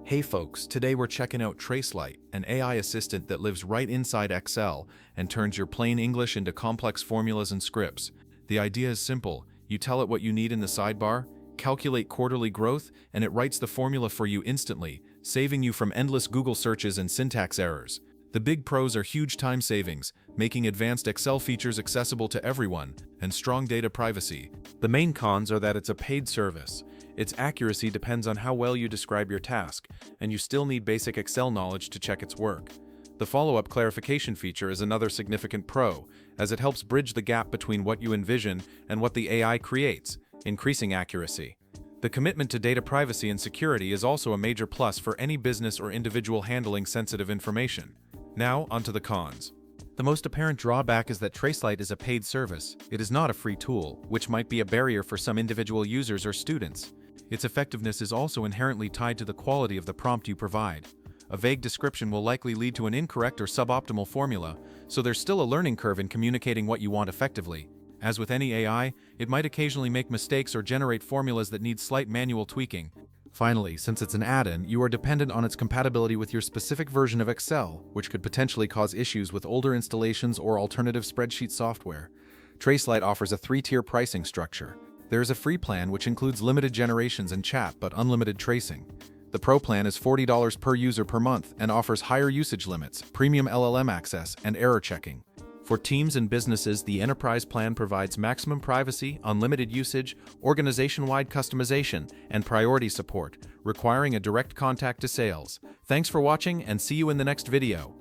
Hey folks, today we're checking out Tracelight, an AI assistant that lives right inside Excel and turns your plain English into complex formulas and scripts. The idea is simple. You tell it what you need in the sidebar, calculate quarterly growth, and it writes the formula for you instantly, saving you from endless Google searches and syntax errors. The big pros are huge time savings, making advanced Excel features accessible to everyone, and strong data privacy. The main cons are that it's a paid service. Its accuracy depends on how well you describe your task, and you still need basic Excel knowledge to check its work. The follow-up clarification feature is another significant pro, as it helps bridge the gap between what you envision and what the AI creates, increasing accuracy. The commitment to data privacy and security is also a major plus for any business or individual handling sensitive information. Now, onto the cons. The most apparent drawback is that Tracelight is a paid service. It is not a free tool, which might be a barrier for some individual users or students. Its effectiveness is also inherently tied to the quality of the prompt you provide. A vague description will likely lead to an incorrect or suboptimal formula, so there's still a learning curve in communicating what you want effectively. As with any AI, it might occasionally make mistakes or generate formulas that need slight manual tweaking. Finally, since it's an add-in, you are dependent on its compatibility with your specific version of Excel, which could potentially cause issues with older installations or alternative spreadsheet software. Tracelight offers a 3-tier pricing structure. There is a free plan which includes limited generations and chat but unlimited tracing. The Pro plan is $40 per user per month and offers higher usage limits, premium LLM access, and error checking. For teams and businesses, the Enterprise plan provides maximum privacy, unlimited usage, organization-wide customization, and priority support, requiring a direct contact to sales. Thanks for watching and see you in the next video.